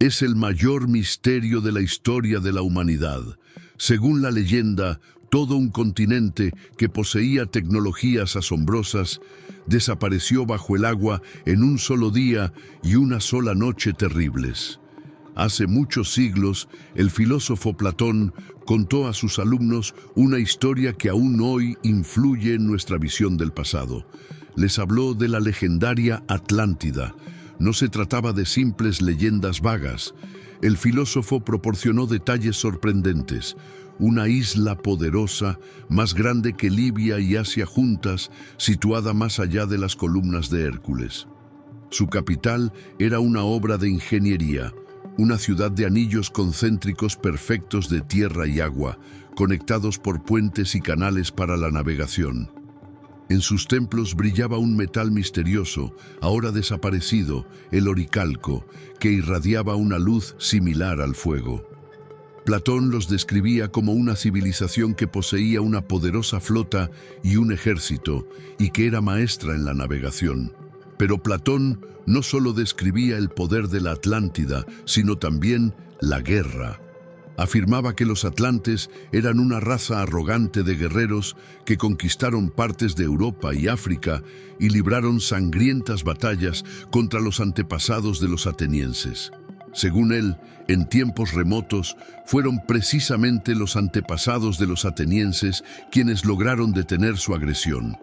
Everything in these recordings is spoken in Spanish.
Es el mayor misterio de la historia de la humanidad. Según la leyenda, todo un continente que poseía tecnologías asombrosas desapareció bajo el agua en un solo día y una sola noche terribles. Hace muchos siglos, el filósofo Platón contó a sus alumnos una historia que aún hoy influye en nuestra visión del pasado. Les habló de la legendaria Atlántida. No se trataba de simples leyendas vagas. El filósofo proporcionó detalles sorprendentes. Una isla poderosa, más grande que Libia y Asia juntas, situada más allá de las columnas de Hércules. Su capital era una obra de ingeniería, una ciudad de anillos concéntricos perfectos de tierra y agua, conectados por puentes y canales para la navegación. En sus templos brillaba un metal misterioso, ahora desaparecido, el oricalco, que irradiaba una luz similar al fuego. Platón los describía como una civilización que poseía una poderosa flota y un ejército, y que era maestra en la navegación. Pero Platón no solo describía el poder de la Atlántida, sino también la guerra. Afirmaba que los atlantes eran una raza arrogante de guerreros que conquistaron partes de Europa y África y libraron sangrientas batallas contra los antepasados de los atenienses. Según él, en tiempos remotos, fueron precisamente los antepasados de los atenienses quienes lograron detener su agresión.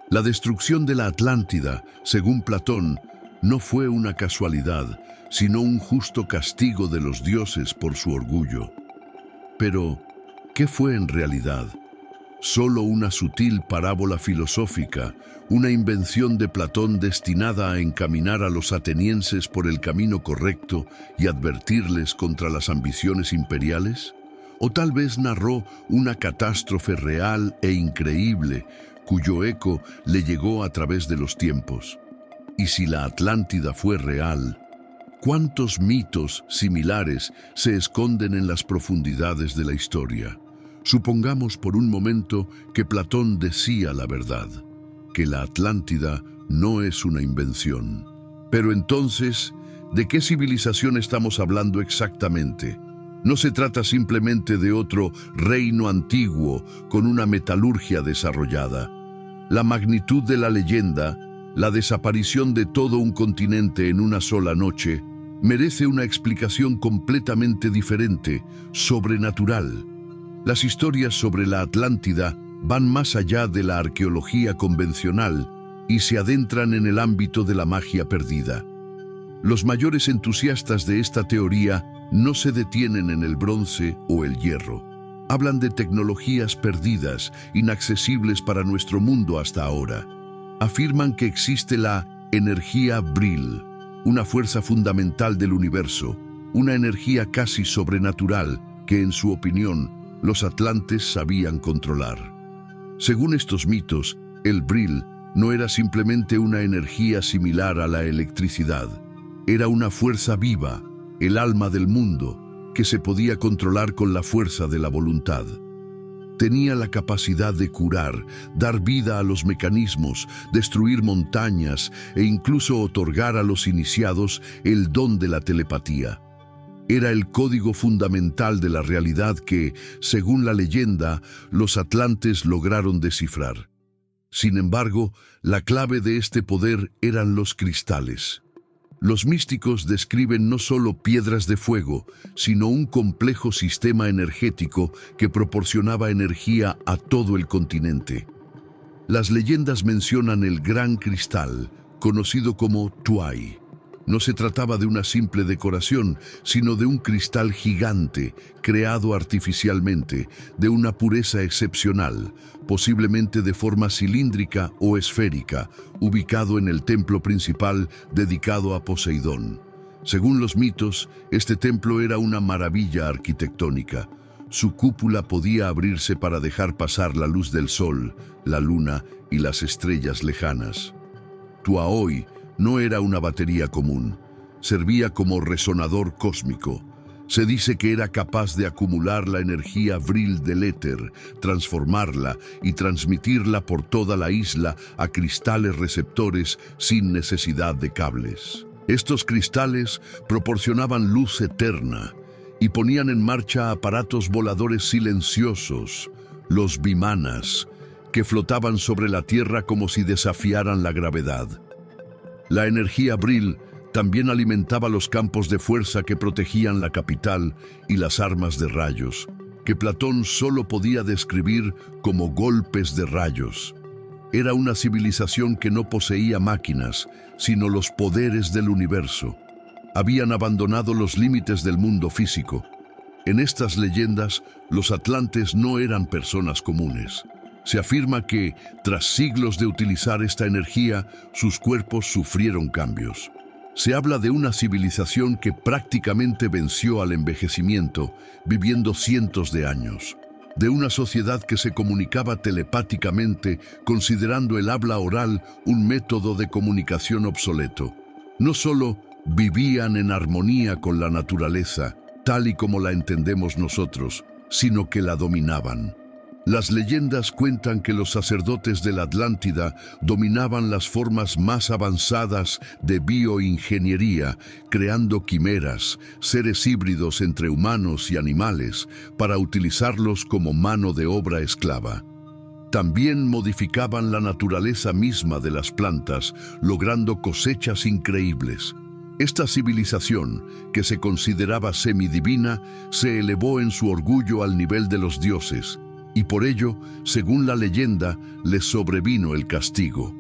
La destrucción de la Atlántida, según Platón, no fue una casualidad, sino un justo castigo de los dioses por su orgullo. Pero, ¿qué fue en realidad? Solo una sutil parábola filosófica, una invención de Platón destinada a encaminar a los atenienses por el camino correcto y advertirles contra las ambiciones imperiales? ¿O tal vez narró una catástrofe real e increíble, cuyo eco le llegó a través de los tiempos? Y si la Atlántida fue real, ¿cuántos mitos similares se esconden en las profundidades de la historia? Supongamos por un momento que Platón decía la verdad, que la Atlántida no es una invención. Pero entonces, ¿de qué civilización estamos hablando exactamente? No se trata simplemente de otro reino antiguo con una metalurgia desarrollada. La magnitud de la leyenda, la desaparición de todo un continente en una sola noche, merece una explicación completamente diferente, sobrenatural. Las historias sobre la Atlántida van más allá de la arqueología convencional y se adentran en el ámbito de la magia perdida. Los mayores entusiastas de esta teoría no se detienen en el bronce o el hierro. Hablan de tecnologías perdidas, inaccesibles para nuestro mundo hasta ahora. Afirman que existe la energía Vril, una fuerza fundamental del universo, una energía casi sobrenatural que, en su opinión, los atlantes sabían controlar. Según estos mitos, el Vril no era simplemente una energía similar a la electricidad. Era una fuerza viva, el alma del mundo, que se podía controlar con la fuerza de la voluntad. Tenía la capacidad de curar, dar vida a los mecanismos, destruir montañas e incluso otorgar a los iniciados el don de la telepatía. Era el código fundamental de la realidad que, según la leyenda, los atlantes lograron descifrar. Sin embargo, la clave de este poder eran los cristales. Los místicos describen no solo piedras de fuego, sino un complejo sistema energético que proporcionaba energía a todo el continente. Las leyendas mencionan el Gran Cristal, conocido como Tuay. No se trataba de una simple decoración, sino de un cristal gigante, creado artificialmente, de una pureza excepcional, posiblemente de forma cilíndrica o esférica, ubicado en el templo principal dedicado a Poseidón. Según los mitos, este templo era una maravilla arquitectónica. Su cúpula podía abrirse para dejar pasar la luz del sol, la luna y las estrellas lejanas. Tuaoi no era una batería común, servía como resonador cósmico. Se dice que era capaz de acumular la energía Vril del éter, transformarla y transmitirla por toda la isla a cristales receptores sin necesidad de cables. Estos cristales proporcionaban luz eterna y ponían en marcha aparatos voladores silenciosos, los vimanas, que flotaban sobre la Tierra como si desafiaran la gravedad. La energía Vril también alimentaba los campos de fuerza que protegían la capital y las armas de rayos, que Platón solo podía describir como golpes de rayos. Era una civilización que no poseía máquinas, sino los poderes del universo. Habían abandonado los límites del mundo físico. En estas leyendas, los atlantes no eran personas comunes. Se afirma que, tras siglos de utilizar esta energía, sus cuerpos sufrieron cambios. Se habla de una civilización que prácticamente venció al envejecimiento, viviendo cientos de años. De una sociedad que se comunicaba telepáticamente, considerando el habla oral un método de comunicación obsoleto. No solo vivían en armonía con la naturaleza, tal y como la entendemos nosotros, sino que la dominaban. Las leyendas cuentan que los sacerdotes de la Atlántida dominaban las formas más avanzadas de bioingeniería, creando quimeras, seres híbridos entre humanos y animales, para utilizarlos como mano de obra esclava. También modificaban la naturaleza misma de las plantas, logrando cosechas increíbles. Esta civilización, que se consideraba semidivina, se elevó en su orgullo al nivel de los dioses, y por ello, según la leyenda, les sobrevino el castigo.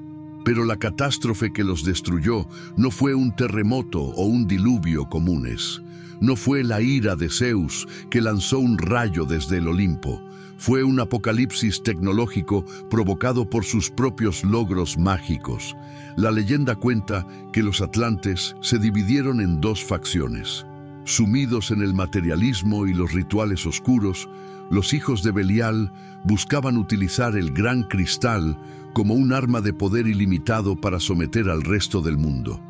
Pero la catástrofe que los destruyó no fue un terremoto o un diluvio comunes. No fue la ira de Zeus que lanzó un rayo desde el Olimpo. Fue un apocalipsis tecnológico provocado por sus propios logros mágicos. La leyenda cuenta que los atlantes se dividieron en dos facciones. Sumidos en el materialismo y los rituales oscuros, los hijos de Belial buscaban utilizar el gran cristal como un arma de poder ilimitado para someter al resto del mundo.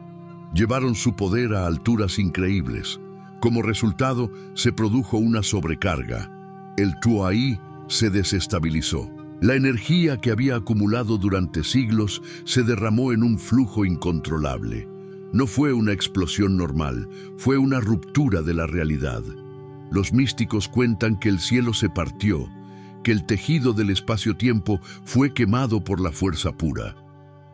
Llevaron su poder a alturas increíbles. Como resultado, se produjo una sobrecarga. El Tuaí se desestabilizó. La energía que había acumulado durante siglos se derramó en un flujo incontrolable. No fue una explosión normal, fue una ruptura de la realidad. Los místicos cuentan que el cielo se partió, que el tejido del espacio-tiempo fue quemado por la fuerza pura.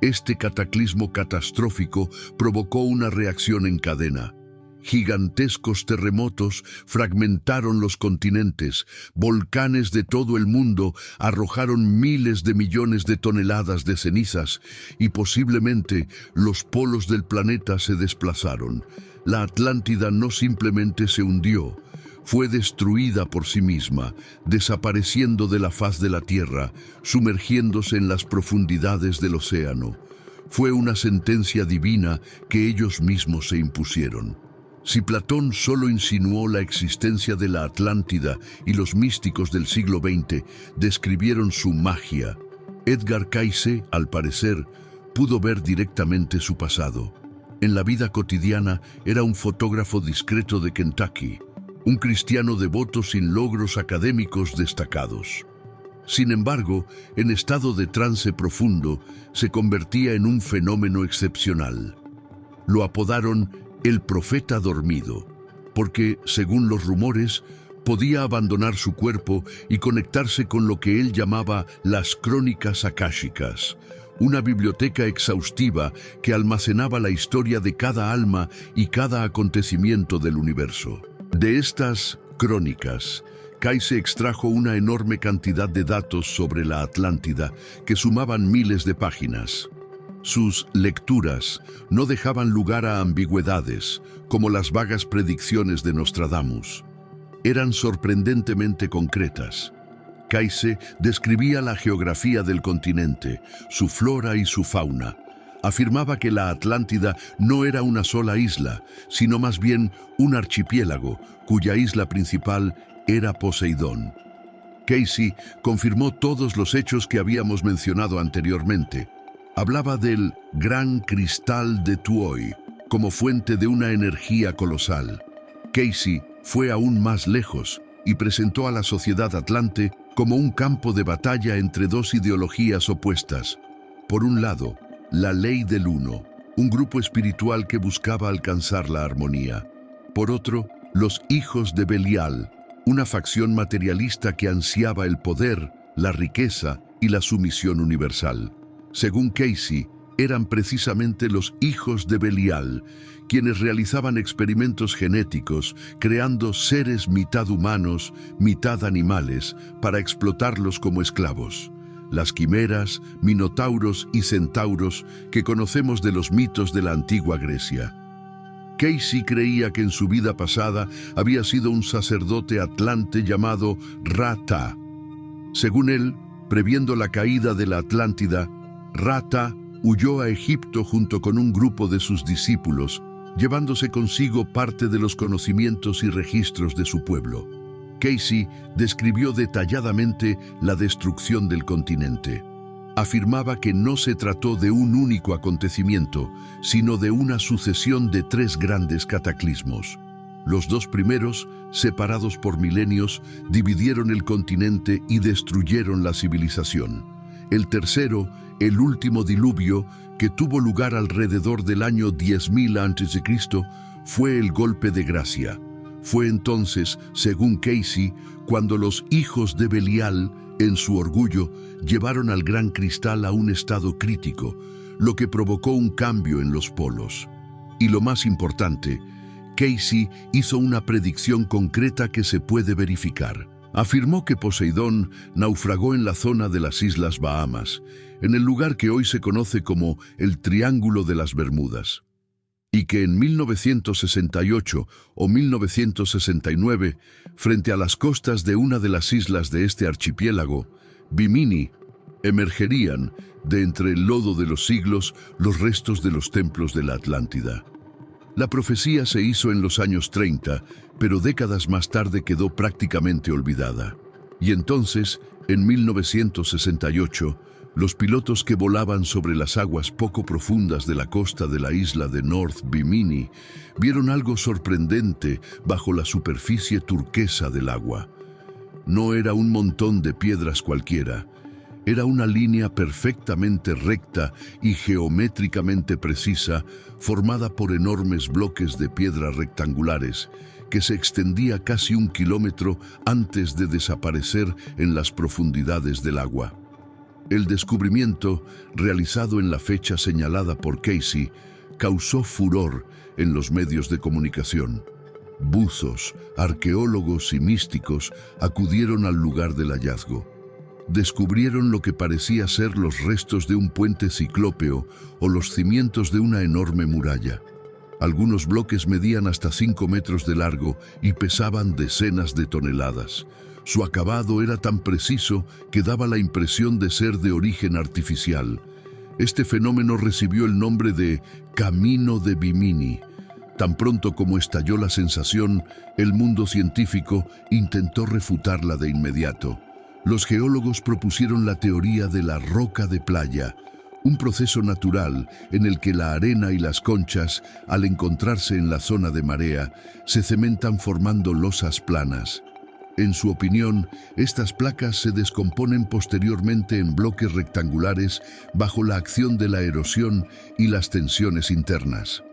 Este cataclismo catastrófico provocó una reacción en cadena. Gigantescos terremotos fragmentaron los continentes, volcanes de todo el mundo arrojaron miles de millones de toneladas de cenizas y posiblemente los polos del planeta se desplazaron. La Atlántida no simplemente se hundió, fue destruida por sí misma, desapareciendo de la faz de la Tierra, sumergiéndose en las profundidades del océano. Fue una sentencia divina que ellos mismos se impusieron. Si Platón solo insinuó la existencia de la Atlántida y los místicos del siglo XX describieron su magia, Edgar Cayce, al parecer, pudo ver directamente su pasado. En la vida cotidiana era un fotógrafo discreto de Kentucky, un cristiano devoto sin logros académicos destacados. Sin embargo, en estado de trance profundo, se convertía en un fenómeno excepcional. Lo apodaron el profeta dormido, porque, según los rumores, podía abandonar su cuerpo y conectarse con lo que él llamaba las crónicas akáshicas, una biblioteca exhaustiva que almacenaba la historia de cada alma y cada acontecimiento del universo. De estas crónicas, Cayce extrajo una enorme cantidad de datos sobre la Atlántida que sumaban miles de páginas. Sus lecturas no dejaban lugar a ambigüedades, como las vagas predicciones de Nostradamus. Eran sorprendentemente concretas. Cayce describía la geografía del continente, su flora y su fauna. Afirmaba que la Atlántida no era una sola isla, sino más bien un archipiélago, cuya isla principal era Poseidón. Cayce confirmó todos los hechos que habíamos mencionado anteriormente. Hablaba del gran cristal de Tuoy como fuente de una energía colosal. Cayce fue aún más lejos y presentó a la sociedad atlante como un campo de batalla entre dos ideologías opuestas. Por un lado, la ley del uno, un grupo espiritual que buscaba alcanzar la armonía. Por otro, los hijos de Belial, una facción materialista que ansiaba el poder, la riqueza y la sumisión universal. Según Casey, eran precisamente los hijos de Belial quienes realizaban experimentos genéticos, creando seres mitad humanos, mitad animales, para explotarlos como esclavos. Las quimeras, minotauros y centauros que conocemos de los mitos de la antigua Grecia. Casey creía que en su vida pasada había sido un sacerdote atlante llamado Ra-Ta. Según él, previendo la caída de la Atlántida, Ra-Ta huyó a Egipto junto con un grupo de sus discípulos, llevándose consigo parte de los conocimientos y registros de su pueblo. Casey describió detalladamente la destrucción del continente. Afirmaba que no se trató de un único acontecimiento, sino de una sucesión de 3 grandes cataclismos. Los 2 primeros, separados por milenios, dividieron el continente y destruyeron la civilización. El tercero, el último diluvio, que tuvo lugar alrededor del año 10.000 a.C., fue el golpe de gracia. Fue entonces, según Casey, cuando los hijos de Belial, en su orgullo, llevaron al gran cristal a un estado crítico, lo que provocó un cambio en los polos. Y lo más importante, Casey hizo una predicción concreta que se puede verificar. Afirmó que Poseidón naufragó en la zona de las Islas Bahamas, en el lugar que hoy se conoce como el Triángulo de las Bermudas, y que en 1968 o 1969, frente a las costas de una de las islas de este archipiélago, Bimini, emergerían de entre el lodo de los siglos los restos de los templos de la Atlántida. La profecía se hizo en los años 30, pero décadas más tarde quedó prácticamente olvidada. Y entonces, en 1968, los pilotos que volaban sobre las aguas poco profundas de la costa de la isla de North Bimini vieron algo sorprendente bajo la superficie turquesa del agua. No era un montón de piedras cualquiera. Era una línea perfectamente recta y geométricamente precisa, formada por enormes bloques de piedra rectangulares, que se extendía casi 1 kilómetro antes de desaparecer en las profundidades del agua. El descubrimiento, realizado en la fecha señalada por Casey, causó furor en los medios de comunicación. Buzos, arqueólogos y místicos acudieron al lugar del hallazgo. Descubrieron lo que parecía ser los restos de un puente ciclópeo o los cimientos de una enorme muralla. Algunos bloques medían hasta 5 metros de largo y pesaban decenas de toneladas. Su acabado era tan preciso que daba la impresión de ser de origen artificial. Este fenómeno recibió el nombre de Camino de Bimini. Tan pronto como estalló la sensación, el mundo científico intentó refutarla de inmediato. Los geólogos propusieron la teoría de la roca de playa, un proceso natural en el que la arena y las conchas, al encontrarse en la zona de marea, se cementan formando losas planas. En su opinión, estas placas se descomponen posteriormente en bloques rectangulares bajo la acción de la erosión y las tensiones internas.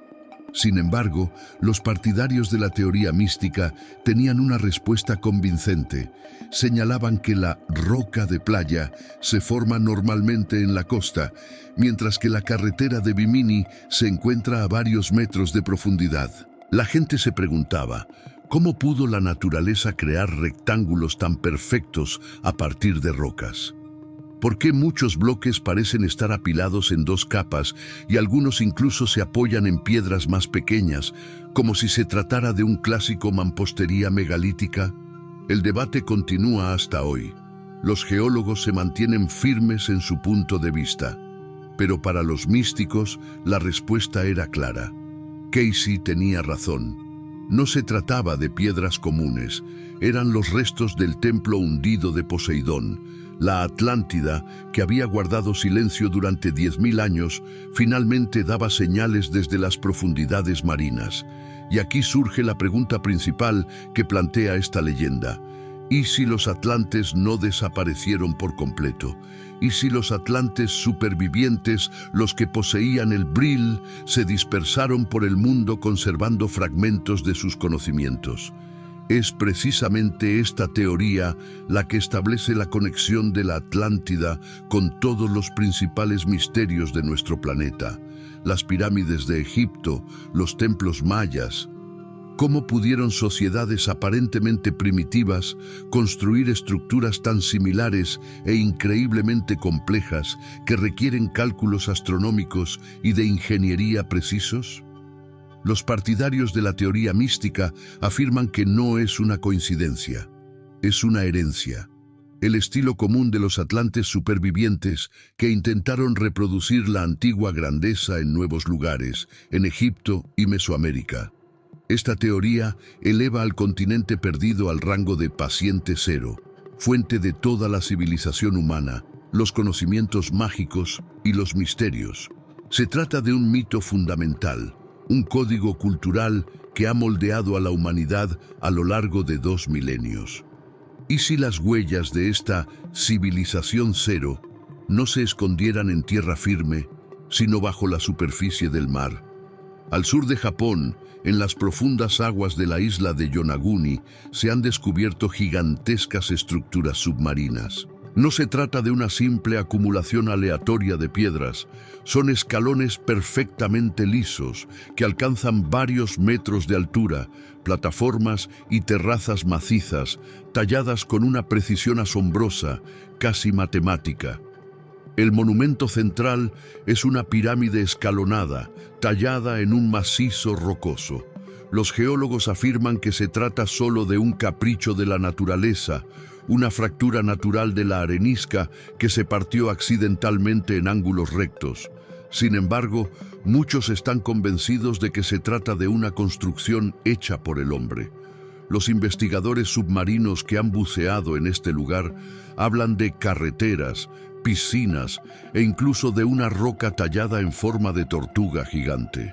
Sin embargo, los partidarios de la teoría mística tenían una respuesta convincente. Señalaban que la roca de playa se forma normalmente en la costa, mientras que la carretera de Bimini se encuentra a varios metros de profundidad. La gente se preguntaba, ¿cómo pudo la naturaleza crear rectángulos tan perfectos a partir de rocas? ¿Por qué muchos bloques parecen estar apilados en 2 capas y algunos incluso se apoyan en piedras más pequeñas, como si se tratara de un clásico mampostería megalítica? El debate continúa hasta hoy. Los geólogos se mantienen firmes en su punto de vista, pero para los místicos la respuesta era clara. Casey tenía razón. No se trataba de piedras comunes, eran los restos del templo hundido de Poseidón. La Atlántida, que había guardado silencio durante 10.000 años, finalmente daba señales desde las profundidades marinas. Y aquí surge la pregunta principal que plantea esta leyenda. ¿Y si los atlantes no desaparecieron por completo? ¿Y si los atlantes supervivientes, los que poseían el Brill, se dispersaron por el mundo conservando fragmentos de sus conocimientos? Es precisamente esta teoría la que establece la conexión de la Atlántida con todos los principales misterios de nuestro planeta. Las pirámides de Egipto, los templos mayas. ¿Cómo pudieron sociedades aparentemente primitivas construir estructuras tan similares e increíblemente complejas que requieren cálculos astronómicos y de ingeniería precisos? Los partidarios de la teoría mística afirman que no es una coincidencia, es una herencia. El estilo común de los atlantes supervivientes que intentaron reproducir la antigua grandeza en nuevos lugares, en Egipto y Mesoamérica. Esta teoría eleva al continente perdido al rango de paciente cero, fuente de toda la civilización humana, los conocimientos mágicos y los misterios. Se trata de un mito fundamental, un código cultural que ha moldeado a la humanidad a lo largo de 2 milenios. ¿Y si las huellas de esta civilización cero no se escondieran en tierra firme, sino bajo la superficie del mar? Al sur de Japón, en las profundas aguas de la isla de Yonaguni, se han descubierto gigantescas estructuras submarinas. No se trata de una simple acumulación aleatoria de piedras, son escalones perfectamente lisos que alcanzan varios metros de altura, plataformas y terrazas macizas, talladas con una precisión asombrosa, casi matemática. El monumento central es una pirámide escalonada, tallada en un macizo rocoso. Los geólogos afirman que se trata solo de un capricho de la naturaleza, una fractura natural de la arenisca que se partió accidentalmente en ángulos rectos. Sin embargo, muchos están convencidos de que se trata de una construcción hecha por el hombre. Los investigadores submarinos que han buceado en este lugar hablan de carreteras, piscinas e incluso de una roca tallada en forma de tortuga gigante.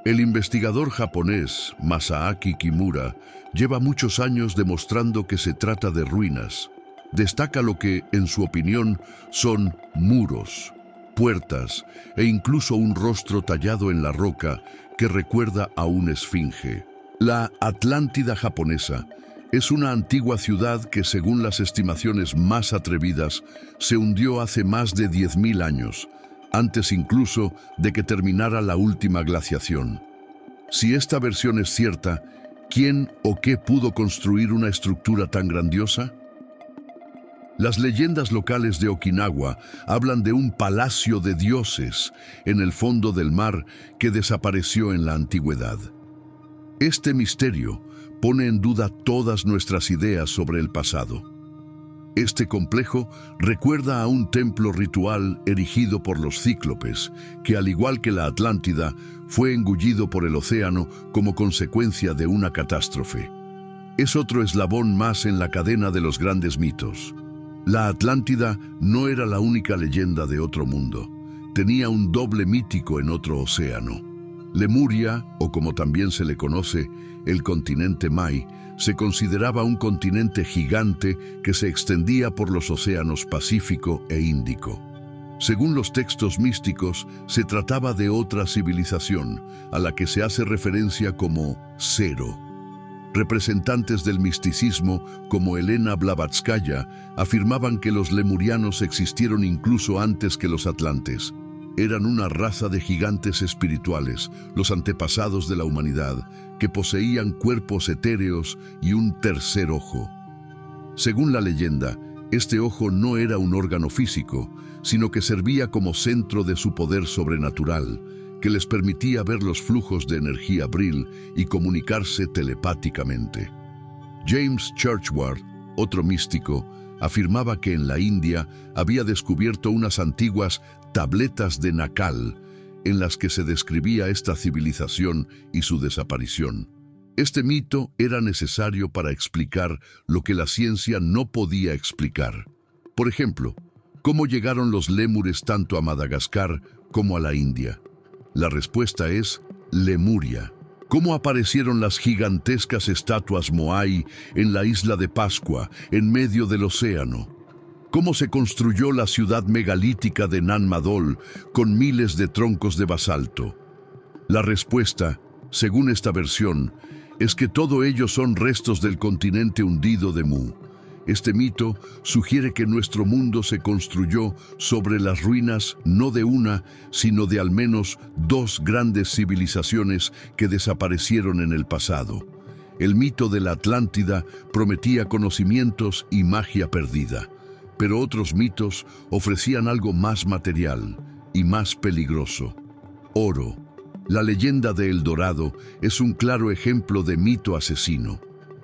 El investigador japonés Masaaki Kimura lleva muchos años demostrando que se trata de ruinas. Destaca lo que, en su opinión, son muros, puertas e incluso un rostro tallado en la roca que recuerda a un esfinge. La Atlántida japonesa es una antigua ciudad que, según las estimaciones más atrevidas, se hundió hace más de 10.000 años, antes incluso de que terminara la última glaciación. Si esta versión es cierta, ¿quién o qué pudo construir una estructura tan grandiosa? Las leyendas locales de Okinawa hablan de un palacio de dioses en el fondo del mar que desapareció en la antigüedad. Este misterio pone en duda todas nuestras ideas sobre el pasado. Este complejo recuerda a un templo ritual erigido por los cíclopes, que al igual que la Atlántida, fue engullido por el océano como consecuencia de una catástrofe. Es otro eslabón más en la cadena de los grandes mitos. La Atlántida no era la única leyenda de otro mundo. Tenía un doble mítico en otro océano. Lemuria, o como también se le conoce, el continente Mai, se consideraba un continente gigante que se extendía por los océanos Pacífico e Índico. Según los textos místicos, se trataba de otra civilización, a la que se hace referencia como Cero. Representantes del misticismo, como Elena Blavatskaya, afirmaban que los lemurianos existieron incluso antes que los atlantes. Eran una raza de gigantes espirituales, los antepasados de la humanidad, que poseían cuerpos etéreos y un tercer ojo. Según la leyenda, este ojo no era un órgano físico, sino que servía como centro de su poder sobrenatural, que les permitía ver los flujos de energía Brill y comunicarse telepáticamente. James Churchward, otro místico, afirmaba que en la India había descubierto unas antiguas tabletas de Nakal, en las que se describía esta civilización y su desaparición. Este mito era necesario para explicar lo que la ciencia no podía explicar. Por ejemplo, ¿cómo llegaron los lémures tanto a Madagascar como a la India? La respuesta es Lemuria. cómo aparecieron las gigantescas estatuas Moai en la isla de Pascua, en medio del océano, cómo se construyó la ciudad megalítica de Nan Madol con miles de troncos de basalto. La respuesta, según esta versión, es que todo ello son restos del continente hundido de Mu. Este mito sugiere que nuestro mundo se construyó sobre las ruinas no de una, sino de al menos dos grandes civilizaciones que desaparecieron en el pasado. El mito de la Atlántida prometía conocimientos y magia perdida, pero otros mitos ofrecían algo más material y más peligroso: oro. La leyenda de El Dorado es un claro ejemplo de mito asesino.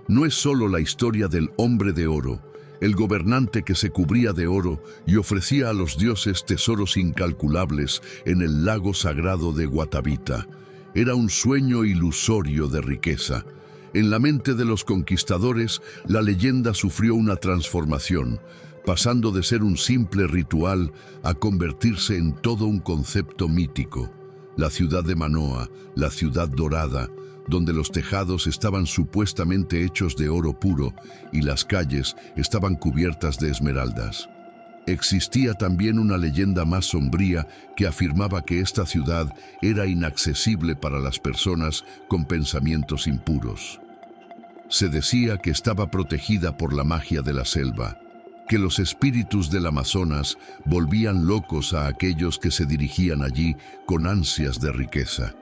No es solo la historia del hombre de oro, el gobernante que se cubría de oro y ofrecía a los dioses tesoros incalculables en el lago sagrado de Guatavita. Era un sueño ilusorio de riqueza. En la mente de los conquistadores, la leyenda sufrió una transformación, pasando de ser un simple ritual a convertirse en todo un concepto mítico. La ciudad de Manoa, la ciudad dorada, donde los tejados estaban supuestamente hechos de oro puro y las calles estaban cubiertas de esmeraldas. Existía también una leyenda más sombría que afirmaba que esta ciudad era inaccesible para las personas con pensamientos impuros. Se decía que estaba protegida por la magia de la selva, que los espíritus del Amazonas volvían locos a aquellos que se dirigían allí con ansias de riqueza.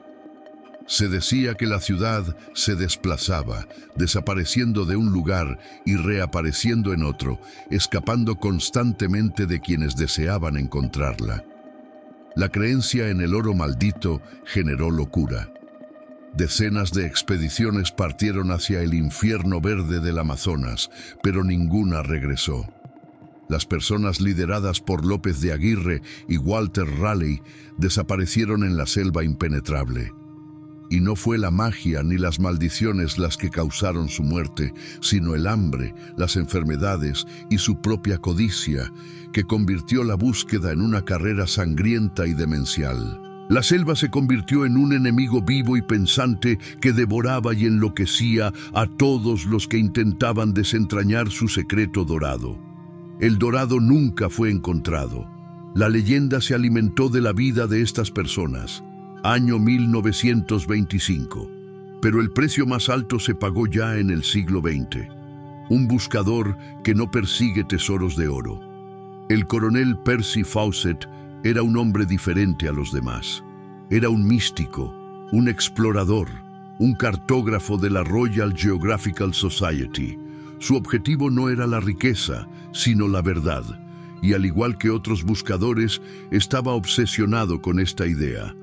Se decía que la ciudad se desplazaba, desapareciendo de un lugar y reapareciendo en otro, escapando constantemente de quienes deseaban encontrarla. La creencia en el oro maldito generó locura. Decenas de expediciones partieron hacia el infierno verde del Amazonas, pero ninguna regresó. Las personas lideradas por López de Aguirre y Walter Raleigh desaparecieron en la selva impenetrable. Y no fue la magia ni las maldiciones las que causaron su muerte, sino el hambre, las enfermedades y su propia codicia, que convirtió la búsqueda en una carrera sangrienta y demencial. La selva se convirtió en un enemigo vivo y pensante que devoraba y enloquecía a todos los que intentaban desentrañar su secreto dorado. El dorado nunca fue encontrado. La leyenda se alimentó de la vida de estas personas. Año 1925. Pero el precio más alto se pagó ya en el siglo XX. Un buscador que no persigue tesoros de oro. El coronel Percy Fawcett era un hombre diferente a los demás. Era un místico, un explorador, un cartógrafo de la Royal Geographical Society. Su objetivo no era la riqueza, sino la verdad, y al igual que otros buscadores, estaba obsesionado con esta idea.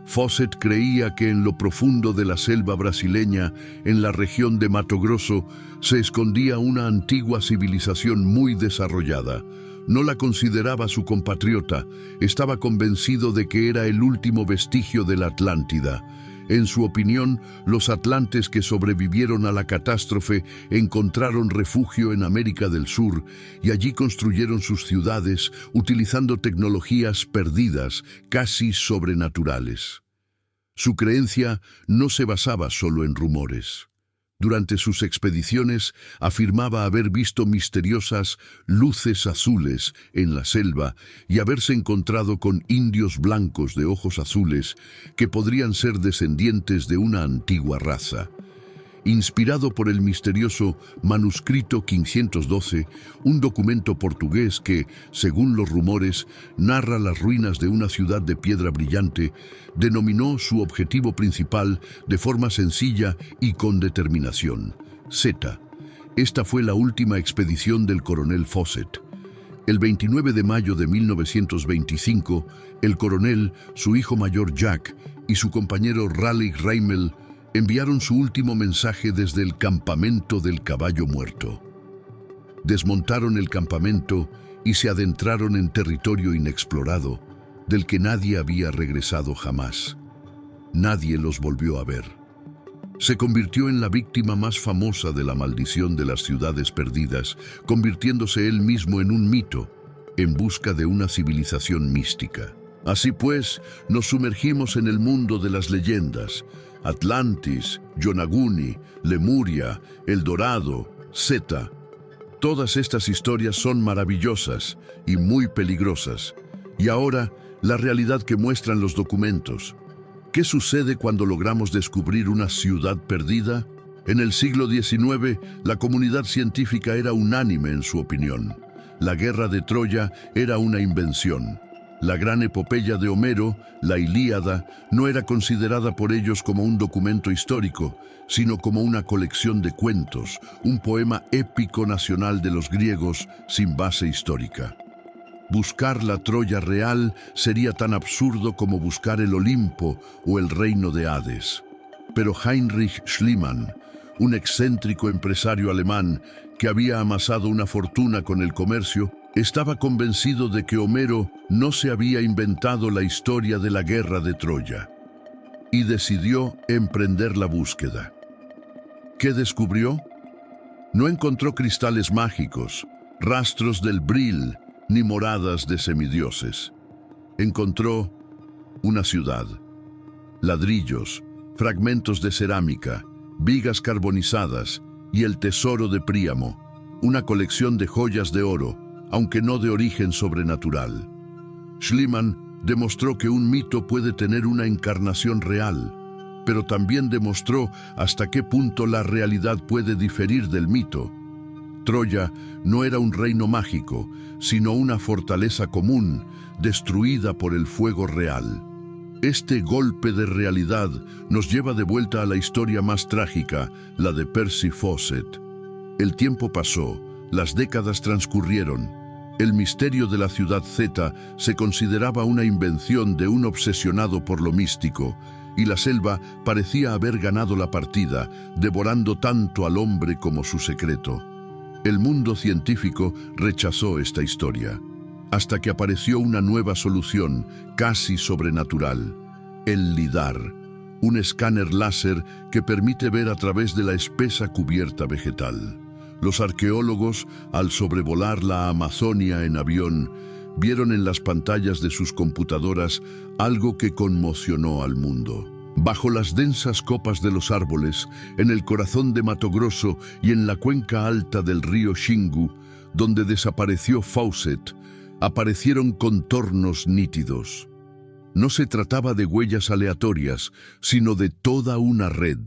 Fawcett creía que en lo profundo de la selva brasileña, en la región de Mato Grosso, se escondía una antigua civilización muy desarrollada. No la consideraba su compatriota, estaba convencido de que era el último vestigio de la Atlántida. En su opinión, los atlantes que sobrevivieron a la catástrofe encontraron refugio en América del Sur y allí construyeron sus ciudades utilizando tecnologías perdidas, casi sobrenaturales. Su creencia no se basaba solo en rumores. Durante sus expediciones afirmaba haber visto misteriosas luces azules en la selva y haberse encontrado con indios blancos de ojos azules que podrían ser descendientes de una antigua raza. Inspirado por el misterioso manuscrito 512, un documento portugués que, según los rumores, narra las ruinas de una ciudad de piedra brillante, denominó su objetivo principal de forma sencilla y con determinación: Zeta. Esta fue la última expedición del coronel Fawcett. El 29 de mayo de 1925, el coronel, su hijo mayor Jack y su compañero Raleigh Raimel enviaron su último mensaje desde el campamento del Caballo Muerto. Desmontaron el campamento y se adentraron en territorio inexplorado, del que nadie había regresado jamás. Nadie los volvió a ver. Se convirtió en la víctima más famosa de la maldición de las ciudades perdidas, convirtiéndose él mismo en un mito, en busca de una civilización mística. Así pues, nos sumergimos en el mundo de las leyendas. Atlantis, Yonaguni, Lemuria, El Dorado, Zeta. Todas estas historias son maravillosas y muy peligrosas. Y ahora, la realidad que muestran los documentos. ¿Qué sucede cuando logramos descubrir una ciudad perdida? En el siglo XIX, la comunidad científica era unánime en su opinión. La guerra de Troya era una invención. La gran epopeya de Homero, la Ilíada, no era considerada por ellos como un documento histórico, sino como una colección de cuentos, un poema épico nacional de los griegos sin base histórica. Buscar la Troya real sería tan absurdo como buscar el Olimpo o el reino de Hades. Pero Heinrich Schliemann, un excéntrico empresario alemán que había amasado una fortuna con el comercio, estaba convencido de que Homero no se había inventado la historia de la guerra de Troya y decidió emprender la búsqueda. ¿Qué descubrió? No encontró cristales mágicos, rastros del Bril ni moradas de semidioses. Encontró una ciudad, ladrillos, fragmentos de cerámica, vigas carbonizadas y el tesoro de Príamo, una colección de joyas de oro, aunque no de origen sobrenatural. Schliemann demostró que un mito puede tener una encarnación real, pero también demostró hasta qué punto la realidad puede diferir del mito. Troya no era un reino mágico, sino una fortaleza común, destruida por el fuego real. Este golpe de realidad nos lleva de vuelta a la historia más trágica, la de Percy Fawcett. El tiempo pasó, las décadas transcurrieron. El misterio de la ciudad Zeta se consideraba una invención de un obsesionado por lo místico, y la selva parecía haber ganado la partida, devorando tanto al hombre como su secreto. El mundo científico rechazó esta historia, hasta que apareció una nueva solución, casi sobrenatural: el LIDAR, un escáner láser que permite ver a través de la espesa cubierta vegetal. Los arqueólogos, al sobrevolar la Amazonia en avión, vieron en las pantallas de sus computadoras algo que conmocionó al mundo. Bajo las densas copas de los árboles, en el corazón de Mato Grosso y en la cuenca alta del río Xingu, donde desapareció Fawcett, aparecieron contornos nítidos. No se trataba de huellas aleatorias, sino de toda una red.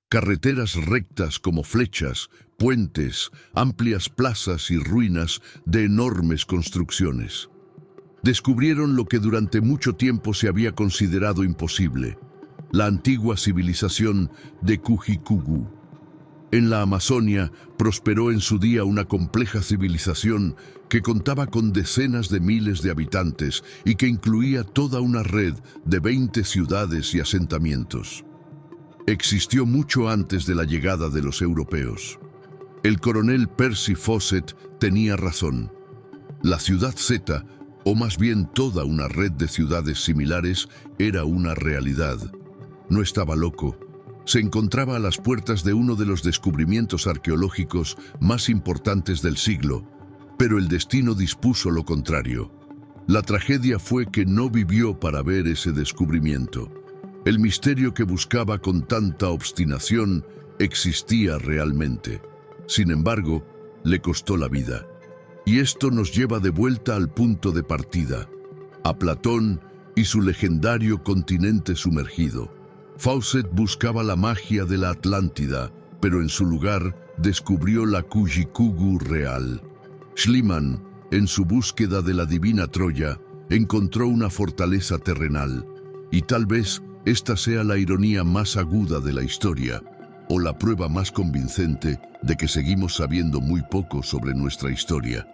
Carreteras rectas como flechas, puentes, amplias plazas y ruinas de enormes construcciones. Descubrieron lo que durante mucho tiempo se había considerado imposible: la antigua civilización de Cujicugú. En la Amazonia prosperó en su día una compleja civilización que contaba con decenas de miles de habitantes y que incluía toda una red de 20 ciudades y asentamientos. Existió mucho antes de la llegada de los europeos. El coronel Percy Fawcett tenía razón. La ciudad Zeta, o más bien toda una red de ciudades similares, era una realidad. No estaba loco. Se encontraba a las puertas de uno de los descubrimientos arqueológicos más importantes del siglo, pero el destino dispuso lo contrario. La tragedia fue que no vivió para ver ese descubrimiento. El misterio que buscaba con tanta obstinación existía realmente. Sin embargo, le costó la vida. Y esto nos lleva de vuelta al punto de partida, a Platón y su legendario continente sumergido. Fawcett buscaba la magia de la Atlántida, pero en su lugar descubrió la Cujicugú real. Schliemann, en su búsqueda de la divina Troya, encontró una fortaleza terrenal, y tal vez esta sea la ironía más aguda de la historia, o la prueba más convincente de que seguimos sabiendo muy poco sobre nuestra historia.